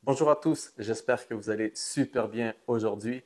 Bonjour à tous, j'espère que vous allez super bien aujourd'hui.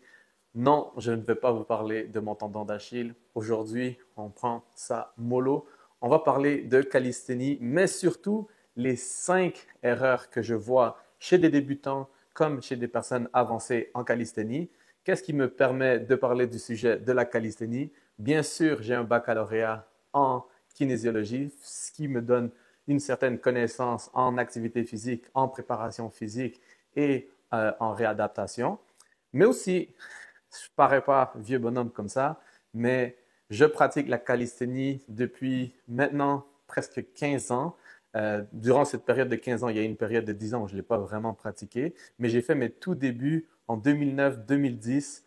Non, je ne vais pas vous parler de mon tendon d'Achille. Aujourd'hui, on prend ça mollo. On va parler de calisthénie, mais surtout les 5 erreurs que je vois chez des débutants comme chez des personnes avancées en calisthénie. Qu'est-ce qui me permet de parler du sujet de la calisthénie? Bien sûr, j'ai un baccalauréat en kinésiologie, ce qui me donne une certaine connaissance en activité physique, en préparation physique et en réadaptation. Mais aussi, je ne parais pas vieux bonhomme comme ça, mais je pratique la calisthénie depuis maintenant presque 15 ans. Durant cette période de 15 ans, il y a une période de 10 ans où je ne l'ai pas vraiment pratiqué, mais j'ai fait mes tout débuts en 2009-2010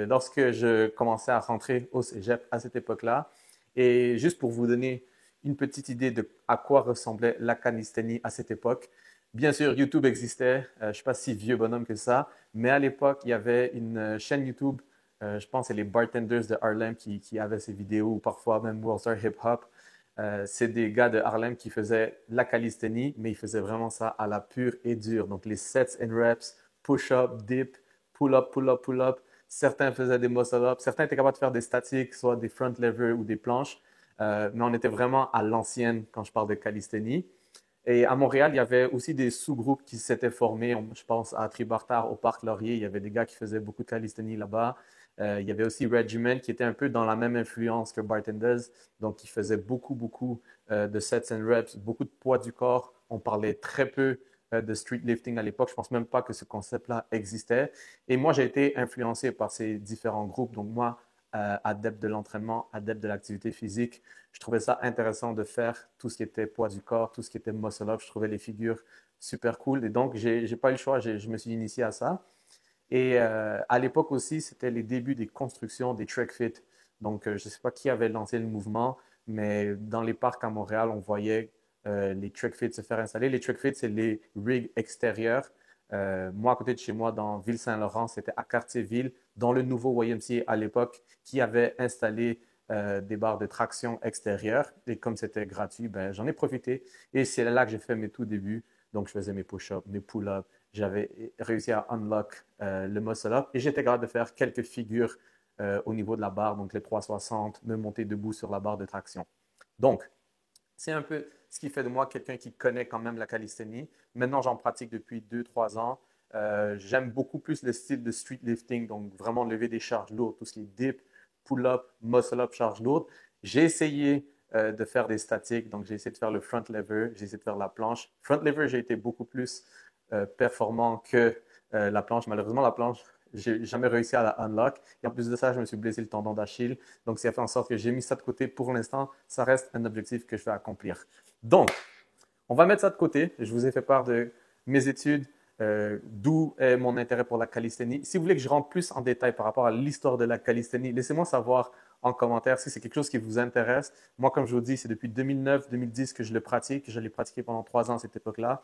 lorsque je commençais à rentrer au cégep à cette époque-là. Et juste pour vous donner une petite idée de à quoi ressemblait la calisthénie à cette époque, bien sûr, YouTube existait. Je ne suis pas si vieux bonhomme que ça, mais à l'époque, il y avait une chaîne YouTube, je pense que c'est les Bartenders de Harlem qui avaient ces vidéos, ou parfois même World Star Hip Hop. C'est des gars de Harlem qui faisaient la calisthénie, mais ils faisaient vraiment ça à la pure et dure. Donc les sets and reps, push-up, dip, pull-up, pull-up, pull-up. Certains faisaient des muscle-up, certains étaient capables de faire des statiques, soit des front levers ou des planches. Mais on était vraiment à l'ancienne quand je parle de calisthénie. Et à Montréal, il y avait aussi des sous-groupes qui s'étaient formés. Je pense à Tribartard, au Parc Laurier, il y avait des gars qui faisaient beaucoup de calisthénie là-bas. Il y avait aussi Regiment qui était un peu dans la même influence que Bartenders, donc qui faisait beaucoup, beaucoup de sets and reps, beaucoup de poids du corps. On parlait très peu de street lifting à l'époque. Je pense même pas que ce concept-là existait. Et moi, j'ai été influencé par ces différents groupes. Donc moi, adepte de l'entraînement, adepte de l'activité physique, je trouvais ça intéressant de faire tout ce qui était poids du corps, tout ce qui était muscle-up. Je trouvais les figures super cool. Et donc, j'ai pas eu le choix. Je me suis initié à ça. Et à l'époque aussi, c'était les débuts des constructions des track fit. Donc, je ne sais pas qui avait lancé le mouvement, mais dans les parcs à Montréal, on voyait les track fit se faire installer. Les track fit, c'est les rigs extérieurs. Moi, à côté de chez moi, dans Ville-Saint-Laurent, c'était à Cartierville, dans le nouveau YMCA à l'époque, qui avait installé des barres de traction extérieures. Et comme c'était gratuit, ben, j'en ai profité. Et c'est là que j'ai fait mes tout débuts. Donc, je faisais mes push-ups, mes pull-ups. J'avais réussi à unlock le muscle-up et j'étais capable de faire quelques figures au niveau de la barre, donc les 360, me monter debout sur la barre de traction. Donc, c'est un peu ce qui fait de moi quelqu'un qui connaît quand même la calisthénie. Maintenant, j'en pratique depuis 2, 3 ans. J'aime beaucoup plus le style de street lifting, donc vraiment lever des charges lourdes, tout ce qui est dip, pull-up, muscle-up, charge lourde. J'ai essayé de faire des statiques, donc j'ai essayé de faire le front lever, j'ai essayé de faire la planche. Front lever, j'ai été beaucoup plus performant que la planche. Malheureusement, la planche, j'ai jamais réussi à la unlock. Et en plus de ça, je me suis blessé le tendon d'Achille. Donc, ça fait en sorte que j'ai mis ça de côté. Pour l'instant, ça reste un objectif que je vais accomplir. Donc, on va mettre ça de côté. Je vous ai fait part de mes études, d'où est mon intérêt pour la calisthénie. Si vous voulez que je rentre plus en détail par rapport à l'histoire de la calisthénie, laissez-moi savoir en commentaire si c'est quelque chose qui vous intéresse. Moi, comme je vous dis, c'est depuis 2009-2010 que je le pratique. Je l'ai pratiqué pendant 3 ans à cette époque-là.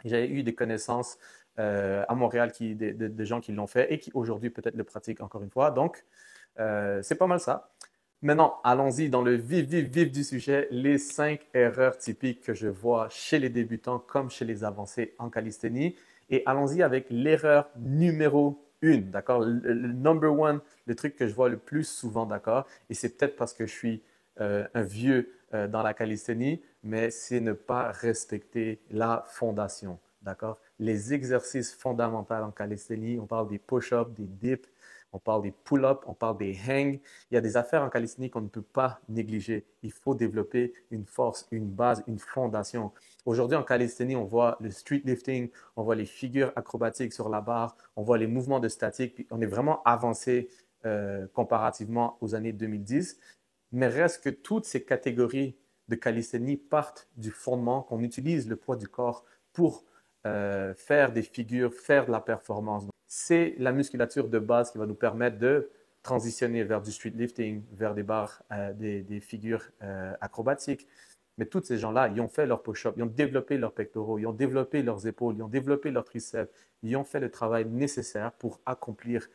J'avais eu des connaissances à Montréal de gens qui l'ont fait et qui aujourd'hui peut-être le pratiquent encore une fois. Donc, c'est pas mal ça. Maintenant, allons-y dans le vif du sujet, les 5 erreurs typiques que je vois chez les débutants comme chez les avancés en calisthénie. Et allons-y avec l'erreur numéro 1, d'accord? Le number one, le truc que je vois le plus souvent, d'accord? Et c'est peut-être parce que je suis un vieux dans la calisthénie, mais c'est ne pas respecter la fondation, d'accord? Les exercices fondamentaux en calisthénie, on parle des push-ups, des dips, on parle des pull-ups, on parle des hangs. Il y a des affaires en calisthénie qu'on ne peut pas négliger. Il faut développer une force, une base, une fondation. Aujourd'hui, en calisthénie, on voit le street lifting, on voit les figures acrobatiques sur la barre, on voit les mouvements de statique. Puis on est vraiment avancé comparativement aux années 2010. Mais reste que toutes ces catégories de calisthénie partent du fondement qu'on utilise le poids du corps pour faire des figures, faire de la performance. C'est la musculature de base qui va nous permettre de transitionner vers du street lifting, vers des barres, des figures acrobatiques. Mais tous ces gens-là, ils ont fait leur push-up, ils ont développé leurs pectoraux, ils ont développé leurs épaules, ils ont développé leurs triceps, ils ont fait le travail nécessaire pour accomplir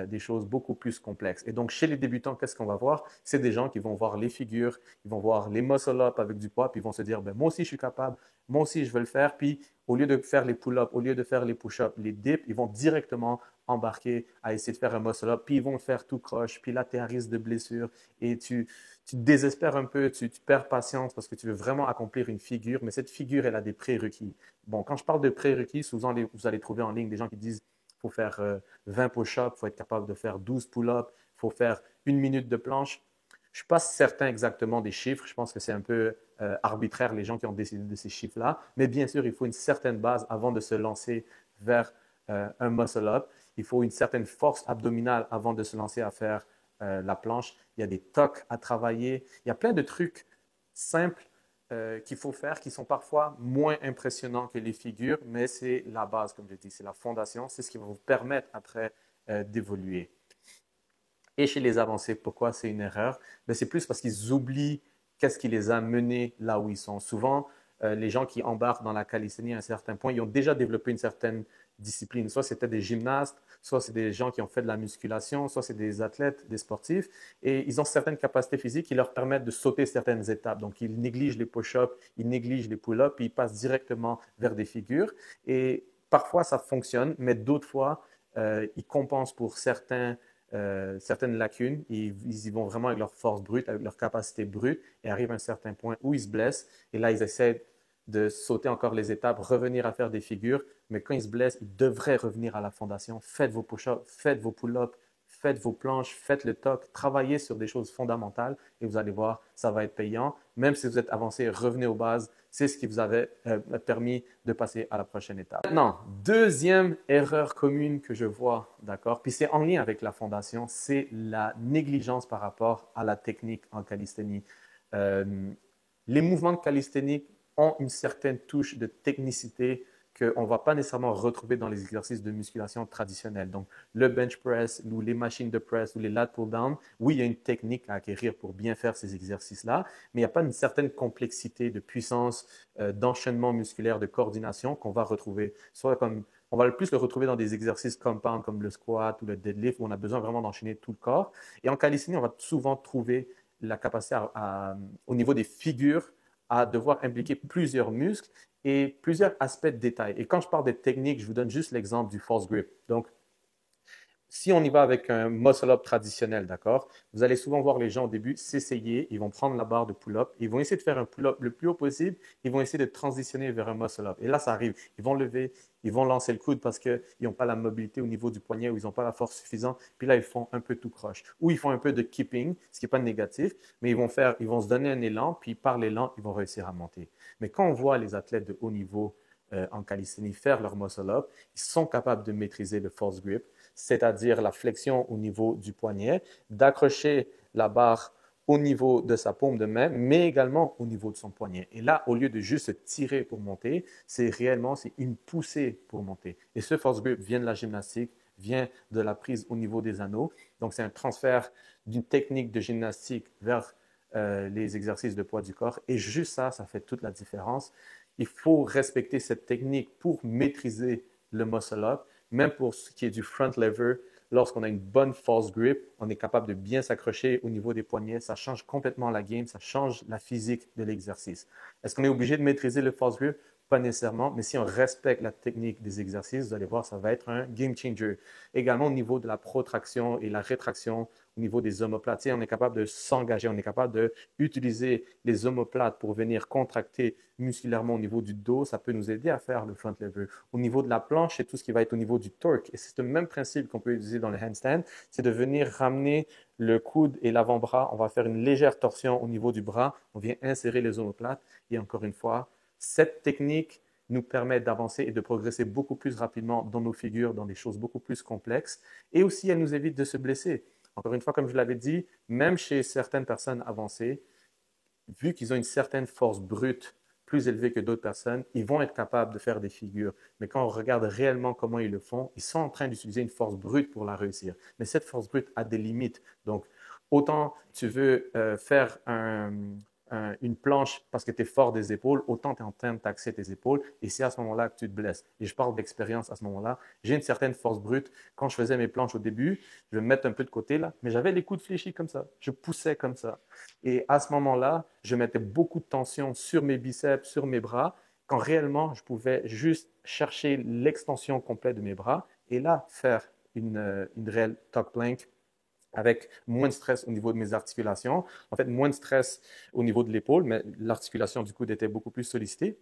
des choses beaucoup plus complexes. Et donc, chez les débutants, qu'est-ce qu'on va voir? C'est des gens qui vont voir les figures, ils vont voir les muscle-up avec du poids, puis ils vont se dire, ben, moi aussi, je suis capable, moi aussi, je veux le faire. Puis, au lieu de faire les pull-ups, au lieu de faire les push-ups, les dips, ils vont directement embarquer à essayer de faire un muscle-up, puis ils vont le faire tout croche, puis là, tu es à risque de blessure et tu te désespères un peu, tu perds patience parce que tu veux vraiment accomplir une figure, mais cette figure, elle a des prérequis. Bon, quand je parle de prérequis, souvent, vous allez trouver en ligne des gens qui disent il faut faire 20 push-ups, il faut être capable de faire 12 pull-ups, il faut faire une minute de planche. Je ne suis pas certain exactement des chiffres. Je pense que c'est un peu arbitraire les gens qui ont décidé de ces chiffres-là. Mais bien sûr, il faut une certaine base avant de se lancer vers un muscle-up. Il faut une certaine force abdominale avant de se lancer à faire la planche. Il y a des tocs à travailler. Il y a plein de trucs simples qu'il faut faire qui sont parfois moins impressionnants que les figures, mais c'est la base, comme je dis, c'est la fondation, c'est ce qui va vous permettre après d'évoluer. Et chez les avancés, pourquoi c'est une erreur? Ben, c'est plus parce qu'ils oublient qu'est-ce qui les a menés là où ils sont. Souvent, les gens qui embarquent dans la calisthénie à un certain point, ils ont déjà développé une certaine discipline. Soit c'était des gymnastes, soit c'est des gens qui ont fait de la musculation, soit c'est des athlètes, des sportifs, et ils ont certaines capacités physiques qui leur permettent de sauter certaines étapes. Donc, ils négligent les push-ups, ils négligent les pull-ups, puis ils passent directement vers des figures. Et parfois, ça fonctionne, mais d'autres fois, ils compensent pour certaines lacunes. Ils y vont vraiment avec leur force brute, avec leur capacité brute, et arrivent à un certain point où ils se blessent. Et là, ils essaient de sauter encore les étapes, revenir à faire des figures. Mais quand ils se blessent, ils devraient revenir à la fondation. Faites vos push-ups, faites vos pull-ups, faites vos planches, faites le TOC, travaillez sur des choses fondamentales et vous allez voir, ça va être payant. Même si vous êtes avancé, revenez aux bases. C'est ce qui vous avait permis de passer à la prochaine étape. Maintenant, deuxième erreur commune que je vois, d'accord, puis c'est en lien avec la fondation, c'est la négligence par rapport à la technique en calisthénie. Euh, les mouvements de calisthénie ont une certaine touche de technicité qu'on ne va pas nécessairement retrouver dans les exercices de musculation traditionnels. Donc, le bench press ou les machines de press ou les lat pull down, oui, il y a une technique à acquérir pour bien faire ces exercices-là, mais il n'y a pas une certaine complexité de puissance, d'enchaînement musculaire, de coordination qu'on va retrouver. Soit comme, on va le plus le retrouver dans des exercices compound comme le squat ou le deadlift où on a besoin vraiment d'enchaîner tout le corps. Et en calisthénie, on va souvent trouver la capacité au niveau des figures à devoir impliquer plusieurs muscles et plusieurs aspects de détail. Et quand je parle de technique, je vous donne juste l'exemple du false grip. Donc, si on y va avec un muscle-up traditionnel, d'accord, vous allez souvent voir les gens au début s'essayer, ils vont prendre la barre de pull-up, ils vont essayer de faire un pull-up le plus haut possible, ils vont essayer de transitionner vers un muscle-up. Et là, ça arrive. Ils vont lever, ils vont lancer le coude parce qu'ils n'ont pas la mobilité au niveau du poignet ou ils n'ont pas la force suffisante. Puis là, ils font un peu tout croche. Ou ils font un peu de keeping, ce qui n'est pas négatif, mais ils vont se donner un élan, puis par l'élan, ils vont réussir à monter. Mais quand on voit les athlètes de haut niveau en calisthénie faire leur muscle-up, ils sont capables de maîtriser le false grip, c'est-à-dire la flexion au niveau du poignet, d'accrocher la barre au niveau de sa paume de main, mais également au niveau de son poignet. Et là, au lieu de juste tirer pour monter, c'est une poussée pour monter. Et ce force grip vient de la gymnastique, vient de la prise au niveau des anneaux. Donc, c'est un transfert d'une technique de gymnastique vers les exercices de poids du corps. Et juste ça, ça fait toute la différence. Il faut respecter cette technique pour maîtriser le muscle-up. Même pour ce qui est du front lever, lorsqu'on a une bonne false grip, on est capable de bien s'accrocher au niveau des poignets. Ça change complètement la game, ça change la physique de l'exercice. Est-ce qu'on est obligé de maîtriser le false grip? Pas nécessairement, mais si on respecte la technique des exercices, vous allez voir, ça va être un game changer. Également au niveau de la protraction et la rétraction, au niveau des omoplates, on est capable de s'engager, on est capable d'utiliser les omoplates pour venir contracter musculairement au niveau du dos, ça peut nous aider à faire le front lever. Au niveau de la planche, c'est tout ce qui va être au niveau du torque. Et c'est le même principe qu'on peut utiliser dans le handstand, c'est de venir ramener le coude et l'avant-bras. On va faire une légère torsion au niveau du bras. On vient insérer les omoplates. Et encore une fois, cette technique nous permet d'avancer et de progresser beaucoup plus rapidement dans nos figures, dans des choses beaucoup plus complexes. Et aussi, elle nous évite de se blesser. Encore une fois, comme je l'avais dit, même chez certaines personnes avancées, vu qu'ils ont une certaine force brute plus élevée que d'autres personnes, ils vont être capables de faire des figures. Mais quand on regarde réellement comment ils le font, ils sont en train d'utiliser une force brute pour la réussir. Mais cette force brute a des limites. Donc, autant tu veux faire une planche parce que tu es fort des épaules, autant tu es en train de taxer tes épaules et c'est à ce moment-là que tu te blesses. Et je parle d'expérience à ce moment-là. J'ai une certaine force brute. Quand je faisais mes planches au début, je vais me mettre un peu de côté là, mais j'avais les coudes fléchis comme ça. Je poussais comme ça. Et à ce moment-là, je mettais beaucoup de tension sur mes biceps, sur mes bras. quand réellement, je pouvais juste chercher l'extension complète de mes bras et là, faire une réelle tuck plank avec moins de stress au niveau de mes articulations. En fait, moins de stress au niveau de l'épaule, mais l'articulation du coude était beaucoup plus sollicitée.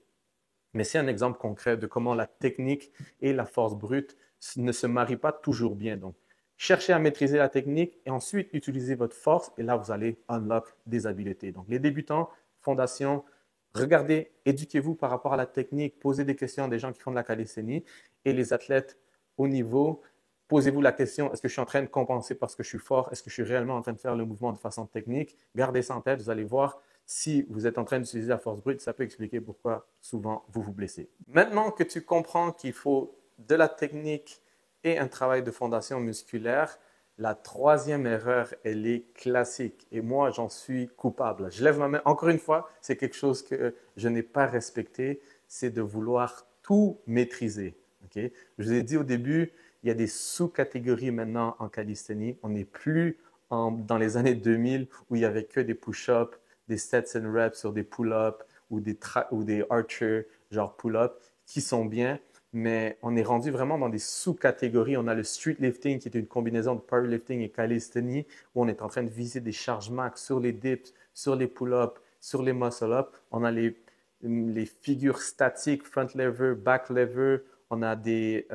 Mais c'est un exemple concret de comment la technique et la force brute ne se marient pas toujours bien. Donc, cherchez à maîtriser la technique et ensuite utilisez votre force et là, vous allez unlock des habiletés. Donc, les débutants, fondation, regardez, éduquez-vous par rapport à la technique, posez des questions à des gens qui font de la calisthénie et les athlètes au niveau, posez-vous la question, est-ce que je suis en train de compenser parce que je suis fort? Est-ce que je suis réellement en train de faire le mouvement de façon technique? Gardez ça en tête, vous allez voir, si vous êtes en train d'utiliser la force brute, ça peut expliquer pourquoi souvent vous vous blessez. Maintenant que tu comprends qu'il faut de la technique et un travail de fondation musculaire, la troisième erreur, elle est classique et moi, j'en suis coupable. Je lève ma main. Encore une fois, c'est quelque chose que je n'ai pas respecté, c'est de vouloir tout maîtriser. Okay? Je vous ai dit au début, il y a des sous-catégories maintenant en calisthénie. On n'est plus dans les années 2000 où il n'y avait que des push-ups, des sets and reps sur des pull-ups ou des archers, genre pull-up, qui sont bien, mais on est rendu vraiment dans des sous-catégories. On a le street lifting qui est une combinaison de powerlifting et calisthénie où on est en train de viser des charges max sur les dips, sur les pull-ups, sur les muscle-ups. On a les figures statiques, front lever, back lever. On a des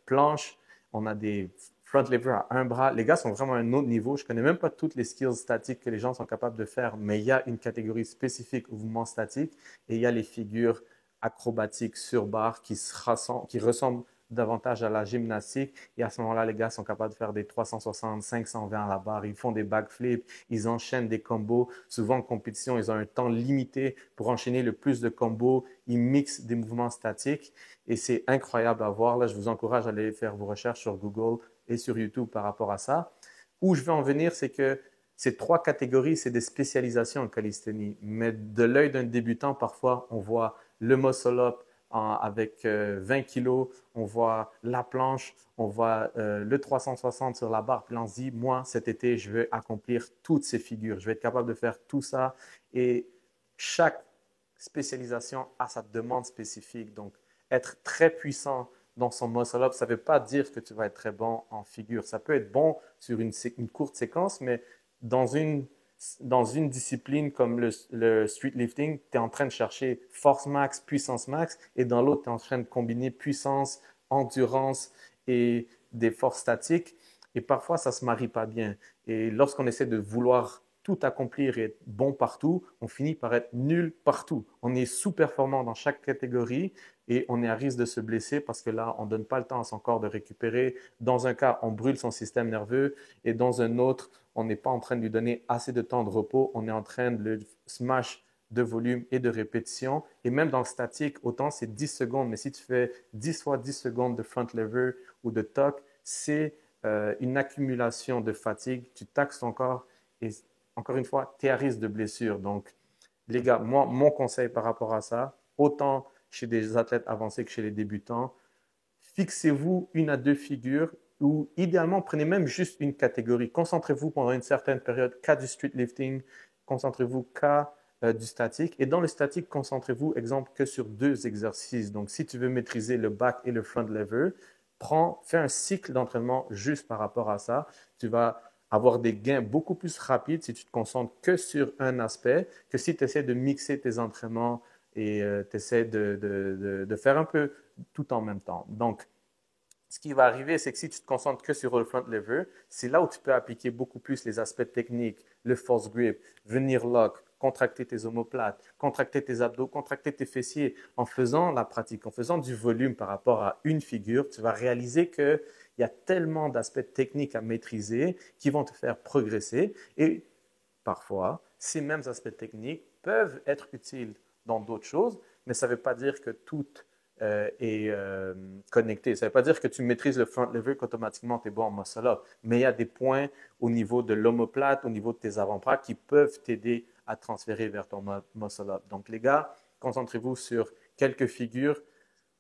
planches, on a des front lever à un bras. Les gars sont vraiment à un autre niveau. Je ne connais même pas toutes les skills statiques que les gens sont capables de faire, mais il y a une catégorie spécifique au mouvement statique et il y a les figures acrobatiques sur barre qui ressemblent davantage à la gymnastique. Et à ce moment-là, les gars sont capables de faire des 360, 520 à la barre. Ils font des backflips, ils enchaînent des combos. Souvent en compétition, ils ont un temps limité pour enchaîner le plus de combos. Ils mixent des mouvements statiques et c'est incroyable à voir. Là, je vous encourage à aller faire vos recherches sur Google et sur YouTube par rapport à ça. Où je veux en venir, c'est que ces trois catégories, c'est des spécialisations en calisthénie. Mais de l'œil d'un débutant, parfois, on voit le muscle-up avec 20 kilos, on voit la planche, on voit le 360 sur la barre. Puis on se dit, moi, cet été, je veux accomplir toutes ces figures. Je vais être capable de faire tout ça. Et chaque spécialisation a sa demande spécifique. Donc, être très puissant dans son muscle-up, ça ne veut pas dire que tu vas être très bon en figure. Ça peut être bon sur une courte séquence, mais dans une discipline comme le street lifting, tu es en train de chercher force max, puissance max, et dans l'autre, tu es en train de combiner puissance, endurance et des forces statiques. Et parfois, ça ne se marie pas bien. Et lorsqu'on essaie de vouloir tout accomplir et être bon partout, on finit par être nul partout. On est sous-performant dans chaque catégorie et on est à risque de se blesser parce que là, on ne donne pas le temps à son corps de récupérer. Dans un cas, on brûle son système nerveux et dans un autre, on n'est pas en train de lui donner assez de temps de repos. On est en train de le smash de volume et de répétition. Et même dans le statique, autant c'est 10 secondes, mais si tu fais 10 fois 10 secondes de front lever ou de tuck, c'est une accumulation de fatigue. Tu taxes ton corps et encore une fois, tu es à risque de blessure. Donc, les gars, moi, mon conseil par rapport à ça, autant chez des athlètes avancés que chez les débutants, fixez-vous une à deux figures ou idéalement, prenez même juste une catégorie. Concentrez-vous pendant une certaine période qu'à du street lifting, concentrez-vous qu'à du statique. Et dans le statique, concentrez-vous, exemple, que sur deux exercices. Donc, si tu veux maîtriser le back et le front lever, fais un cycle d'entraînement juste par rapport à ça. Tu vas avoir des gains beaucoup plus rapides si tu te concentres que sur un aspect, que si tu essaies de mixer tes entraînements et tu essaies de faire un peu tout en même temps. Donc, ce qui va arriver, c'est que si tu te concentres que sur le front lever, c'est là où tu peux appliquer beaucoup plus les aspects techniques, le force grip, venir lock, contracter tes omoplates, contracter tes abdos, contracter tes fessiers. En faisant la pratique, en faisant du volume par rapport à une figure, tu vas réaliser qu'il y a tellement d'aspects techniques à maîtriser qui vont te faire progresser. Et parfois, ces mêmes aspects techniques peuvent être utiles dans d'autres choses, mais ça ne veut pas dire que tout est connecté. Ça ne veut pas dire que tu maîtrises le front lever qu'automatiquement tu es bon en muscle up, mais il y a des points au niveau de l'omoplate, au niveau de tes avant-bras qui peuvent t'aider à transférer vers ton muscle up. Donc les gars, concentrez-vous sur quelques figures,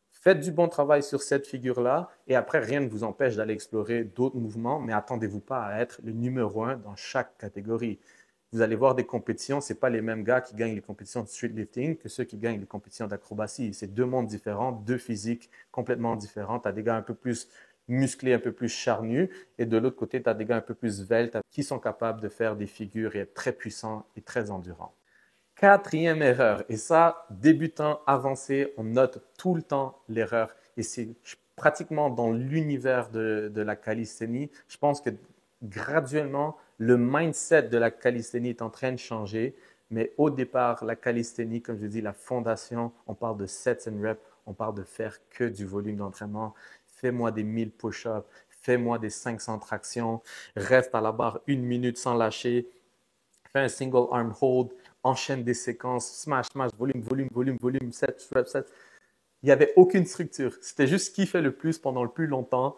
faites du bon travail sur cette figure-là et après, rien ne vous empêche d'aller explorer d'autres mouvements, mais attendez-vous pas à être le numéro un dans chaque catégorie. vous allez voir des compétitions, ce n'est pas les mêmes gars qui gagnent les compétitions de streetlifting que ceux qui gagnent les compétitions d'acrobatie. C'est deux mondes différents, deux physiques complètement différents. Tu as des gars un peu plus musclés, un peu plus charnus, et de l'autre côté, tu as des gars un peu plus sveltes qui sont capables de faire des figures et être très puissants et très endurants. Quatrième erreur, et ça, débutant, avancé, on note tout le temps l'erreur. Et c'est pratiquement dans l'univers de la calisthénie. Je pense que graduellement, le mindset de la calisthénie est en train de changer. Mais au départ, la calisthénie, comme je dis, la fondation, on parle de sets and reps, on parle de faire que du volume d'entraînement. Fais-moi des 1000 push-ups, fais-moi des 500 tractions, reste à la barre 1 minute sans lâcher, fais un single arm hold, enchaîne des séquences, smash, smash, volume, volume, volume, volume, set, rep, set. Il n'y avait aucune structure. C'était juste ce qui fait le plus pendant le plus longtemps.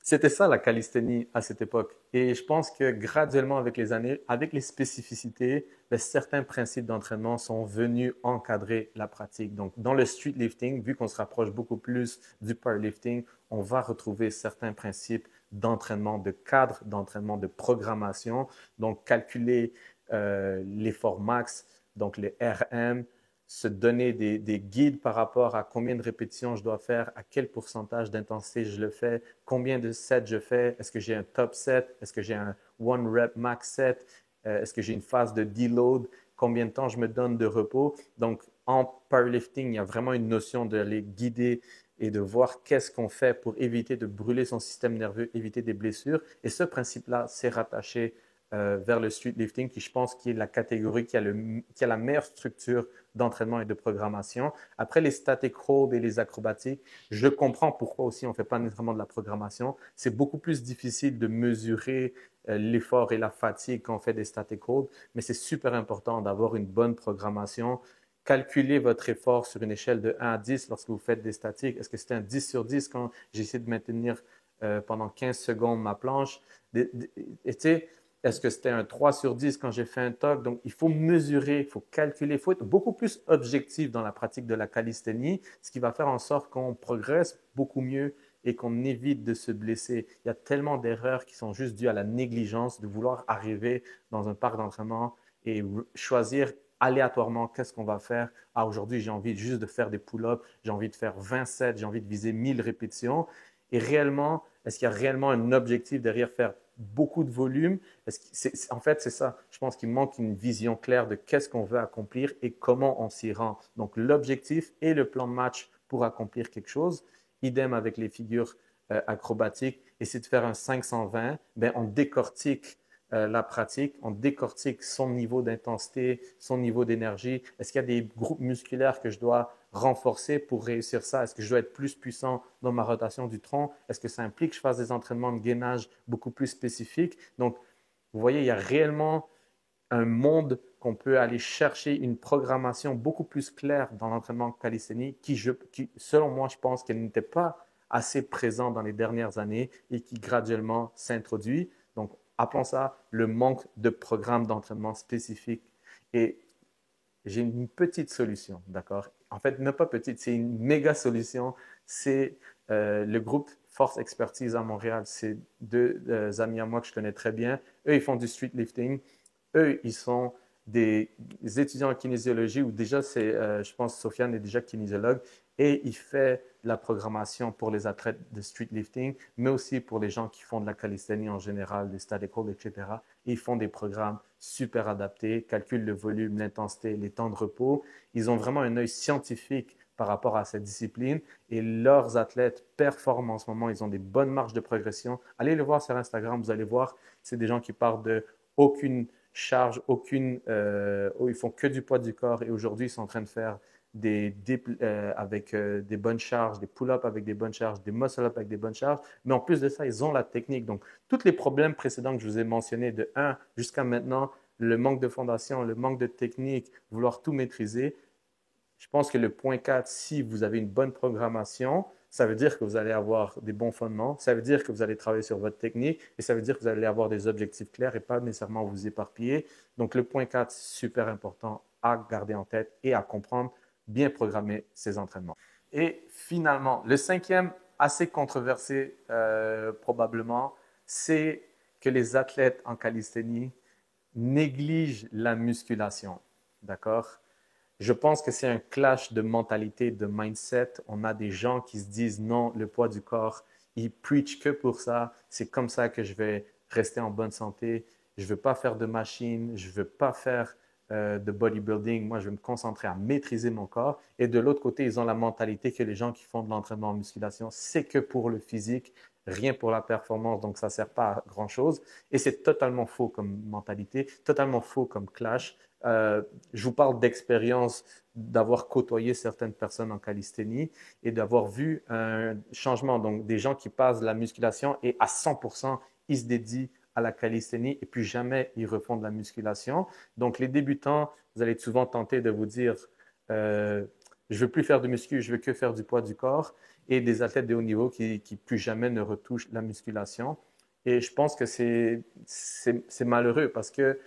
C'était ça la calisthénie à cette époque. Et je pense que graduellement, avec les années, avec les spécificités, certains principes d'entraînement sont venus encadrer la pratique. Donc, dans le streetlifting, vu qu'on se rapproche beaucoup plus du powerlifting, on va retrouver certains principes d'entraînement, de cadre, d'entraînement, de programmation. Donc, calculer l'effort max, donc les RM, se donner des guides par rapport à combien de répétitions je dois faire, à quel pourcentage d'intensité je le fais, combien de sets je fais, est-ce que j'ai un top set, est-ce que j'ai un one rep max set, est-ce que j'ai une phase de deload, combien de temps je me donne de repos. Donc, en powerlifting, il y a vraiment une notion de les guider et de voir qu'est-ce qu'on fait pour éviter de brûler son système nerveux, éviter des blessures. Et ce principe-là, c'est rattaché vers le streetlifting, qui je pense qui est la catégorie qui a la meilleure structure d'entraînement et de programmation. Après les static hold et les acrobatiques, je comprends pourquoi aussi on ne fait pas nécessairement de la programmation. C'est beaucoup plus difficile de mesurer l'effort et la fatigue quand on fait des static hold, mais c'est super important d'avoir une bonne programmation. Calculez votre effort sur une échelle de 1 à 10 lorsque vous faites des statiques. Est-ce que c'est un 10 sur 10 quand j'essaie de maintenir pendant 15 secondes ma planche? Et tu sais, est-ce que c'était un 3 sur 10 quand j'ai fait un TOC? Donc, il faut mesurer, il faut calculer, il faut être beaucoup plus objectif dans la pratique de la calisthénie, ce qui va faire en sorte qu'on progresse beaucoup mieux et qu'on évite de se blesser. Il y a tellement d'erreurs qui sont juste dues à la négligence de vouloir arriver dans un parc d'entraînement et choisir aléatoirement qu'est-ce qu'on va faire. Ah, aujourd'hui, j'ai envie juste de faire des pull-ups, j'ai envie de faire 27, j'ai envie de viser 1000 répétitions. Et réellement, est-ce qu'il y a réellement un objectif derrière faire beaucoup de volume? En fait, c'est ça. Je pense qu'il manque une vision claire de qu'est-ce qu'on veut accomplir et comment on s'y rend. Donc, l'objectif et le plan de match pour accomplir quelque chose. Idem avec les figures acrobatiques. Et c'est de faire un 520, ben, on décortique la pratique, on décortique son niveau d'intensité, son niveau d'énergie. Est-ce qu'il y a des groupes musculaires que je dois renforcer pour réussir ça? Est-ce que je dois être plus puissant dans ma rotation du tronc? Est-ce que ça implique que je fasse des entraînements de gainage beaucoup plus spécifiques? Donc, vous voyez, il y a réellement un monde qu'on peut aller chercher, une programmation beaucoup plus claire dans l'entraînement calisthénique qui, selon moi, je pense qu'elle n'était pas assez présente dans les dernières années et qui graduellement s'introduit. Donc, appelons ça le manque de programme d'entraînement spécifique. Et j'ai une petite solution, d'accord? En fait, non pas petite, c'est une méga solution. C'est le groupe Force Expertise à Montréal. C'est deux amis à moi que je connais très bien. Eux, ils font du streetlifting. Eux, ils sont des étudiants en kinésiologie ou déjà, je pense, Sofiane est déjà kinésiologue et il fait de la programmation pour les athlètes de streetlifting, mais aussi pour les gens qui font de la calisthénie en général, des static hold, etc. Et ils font des programmes super adaptés, calculent le volume, l'intensité, les temps de repos. Ils ont vraiment un œil scientifique par rapport à cette discipline et leurs athlètes performent en ce moment. Ils ont des bonnes marges de progression. Allez le voir sur Instagram, vous allez voir, c'est des gens qui partent de aucune charge, ils font que du poids du corps et aujourd'hui, ils sont en train de faire avec des bonnes charges, des pull-ups avec des bonnes charges, des muscle-ups avec des bonnes charges. Mais en plus de ça, ils ont la technique. Donc, tous les problèmes précédents que je vous ai mentionnés de 1 jusqu'à maintenant, le manque de fondation, le manque de technique, vouloir tout maîtriser, je pense que le point 4, si vous avez une bonne programmation, ça veut dire que vous allez avoir des bons fondements, ça veut dire que vous allez travailler sur votre technique et ça veut dire que vous allez avoir des objectifs clairs et pas nécessairement vous éparpiller. Donc, le point 4, c'est super important à garder en tête et à comprendre, bien programmer ses entraînements. Et finalement, le cinquième, assez controversé probablement, c'est que les athlètes en calisthénie négligent la musculation. D'accord? Je pense que c'est un clash de mentalité, de mindset. On a des gens qui se disent non, le poids du corps, ils preachent que pour ça. C'est comme ça que je vais rester en bonne santé. Je ne veux pas faire de machine, je ne veux pas faire de bodybuilding. Moi, je vais me concentrer à maîtriser mon corps. Et de l'autre côté, ils ont la mentalité que les gens qui font de l'entraînement en musculation, c'est que pour le physique, rien pour la performance, donc ça ne sert pas à grand-chose. Et c'est totalement faux comme mentalité, totalement faux comme clash. Je vous parle d'expérience, d'avoir côtoyé certaines personnes en calisthénie et d'avoir vu un changement. Donc, des gens qui passent de la musculation et à 100%, ils se dédient à la calisthénie et puis jamais ils refont de la musculation. Donc, les débutants, vous allez être souvent tentés de vous dire, euh, je veux plus faire de muscu, je veux que faire du poids du corps. Et des athlètes de haut niveau qui plus jamais ne retouchent la musculation. Et je pense que c'est malheureux parce que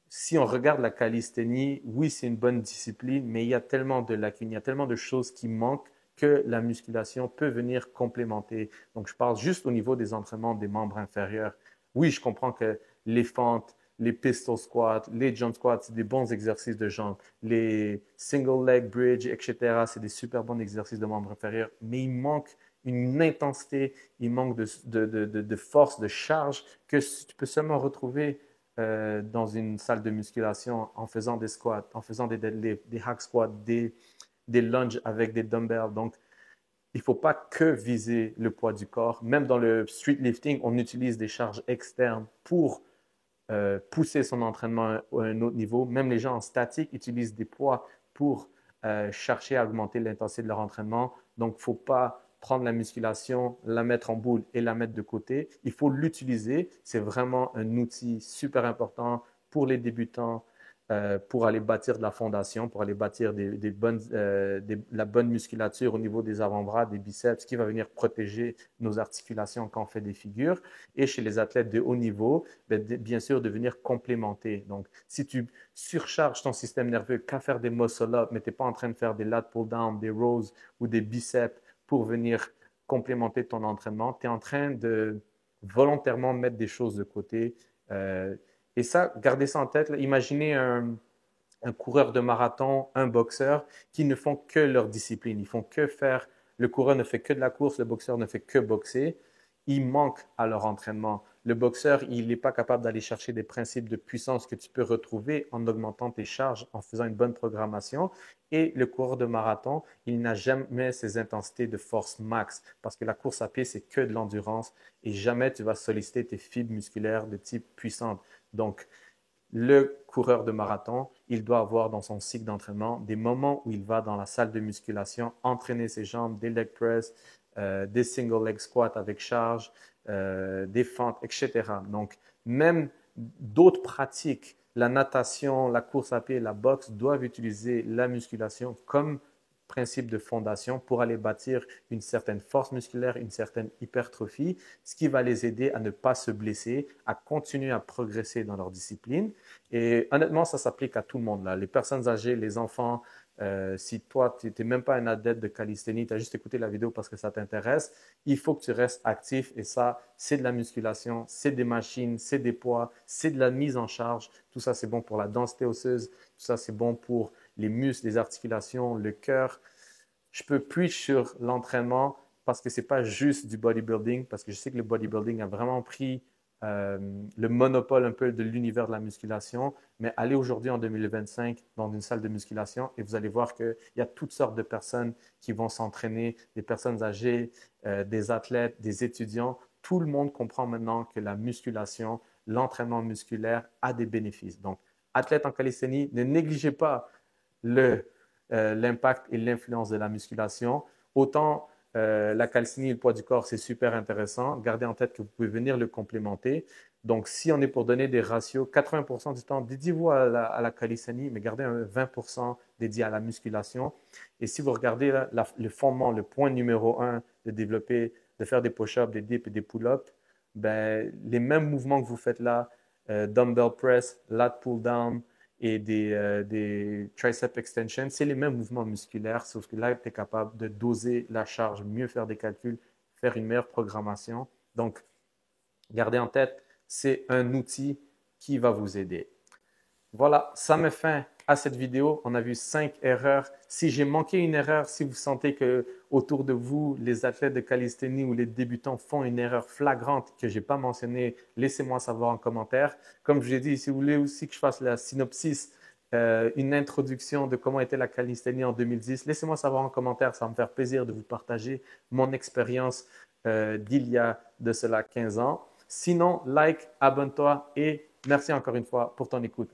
si on regarde la calisthénie, oui, c'est une bonne discipline, mais il y a tellement de lacunes, il y a tellement de choses qui manquent que la musculation peut venir complémenter. Donc, je parle juste au niveau des entraînements des membres inférieurs. Oui, je comprends que les fentes, les pistol squats, les jump squats, c'est des bons exercices de jambes. Les single leg bridge, etc., c'est des super bons exercices de membres inférieurs, mais il manque une intensité, il manque de force, de charge que tu peux seulement retrouver dans une salle de musculation en faisant des squats, en faisant des deadlifts, des hack squats, des lunges avec des dumbbells. Donc, il ne faut pas que viser le poids du corps. Même dans le street lifting, on utilise des charges externes pour pousser son entraînement à un autre niveau. Même les gens en statique utilisent des poids pour chercher à augmenter l'intensité de leur entraînement. Donc, il ne faut pas prendre la musculation, la mettre en boule et la mettre de côté. Il faut l'utiliser. C'est vraiment un outil super important pour les débutants, pour aller bâtir de la fondation, pour aller bâtir la bonne musculature au niveau des avant-bras, des biceps, qui va venir protéger nos articulations quand on fait des figures. Et chez les athlètes de haut niveau, bien sûr, de venir complémenter. Donc, si tu surcharges ton système nerveux qu'à faire des muscle-up, mais tu n'es pas en train de faire des lat pull-down, des rows ou des biceps pour venir complémenter ton entraînement, tu es en train de volontairement mettre des choses de côté. Et ça, gardez ça en tête. Là. Imaginez un coureur de marathon, un boxeur qui ne font que leur discipline. Ils font que faire. Le coureur ne fait que de la course, le boxeur ne fait que boxer. Ils manquent à leur entraînement. Le boxeur, il n'est pas capable d'aller chercher des principes de puissance que tu peux retrouver en augmentant tes charges, en faisant une bonne programmation. Et le coureur de marathon, il n'a jamais ces intensités de force max parce que la course à pied, c'est que de l'endurance et jamais tu vas solliciter tes fibres musculaires de type puissante. Donc, le coureur de marathon, il doit avoir dans son cycle d'entraînement des moments où il va dans la salle de musculation entraîner ses jambes, des leg press, des single leg squats avec charge, des fentes, etc. Donc, même d'autres pratiques, la natation, la course à pied, la boxe, doivent utiliser la musculation comme principe de fondation pour aller bâtir une certaine force musculaire, une certaine hypertrophie, ce qui va les aider à ne pas se blesser, à continuer à progresser dans leur discipline. Et honnêtement, ça s'applique à tout le monde, là. Les personnes âgées, les enfants. Si toi, tu n'es même pas un adepte de calisthénie, tu as juste écouté la vidéo parce que ça t'intéresse, il faut que tu restes actif. Et ça, c'est de la musculation, c'est des machines, c'est des poids, c'est de la mise en charge. Tout ça, c'est bon pour la densité osseuse. Tout ça, c'est bon pour les muscles, les articulations, le cœur. Je peux preach sur l'entraînement parce que c'est pas juste du bodybuilding, parce que je sais que le bodybuilding a vraiment pris euh, le monopole un peu de l'univers de la musculation, mais allez aujourd'hui en 2025 dans une salle de musculation et vous allez voir qu'il y a toutes sortes de personnes qui vont s'entraîner, des personnes âgées, des athlètes, des étudiants. Tout le monde comprend maintenant que la musculation, l'entraînement musculaire a des bénéfices. Donc, athlète en calisthénie, ne négligez pas l'impact et l'influence de la musculation. Autant la calcine et le poids du corps, c'est super intéressant. Gardez en tête que vous pouvez venir le complémenter. Donc, si on est pour donner des ratios, 80% du temps, dédiez-vous à la calisthénie, mais gardez un 20% dédié à la musculation. Et si vous regardez là, le fondement, le point numéro un de développer, de faire des push-ups, des dips et des pull-ups, ben, les mêmes mouvements que vous faites là, dumbbell press, lat pull-down, et des tricep extensions, c'est les mêmes mouvements musculaires, sauf que là, tu es capable de doser la charge, mieux faire des calculs, faire une meilleure programmation. Donc, gardez en tête, c'est un outil qui va vous aider. Voilà, ça met fin à cette vidéo. On a vu 5 erreurs. Si j'ai manqué une erreur, si vous sentez que autour de vous, les athlètes de calisthénie ou les débutants font une erreur flagrante que je n'ai pas mentionnée, laissez-moi savoir en commentaire. Comme je l'ai dit, si vous voulez aussi que je fasse la synopsis, une introduction de comment était la calisthénie en 2010, laissez-moi savoir en commentaire. Ça va me faire plaisir de vous partager mon expérience d'il y a de cela 15 ans. Sinon, like, abonne-toi et merci encore une fois pour ton écoute.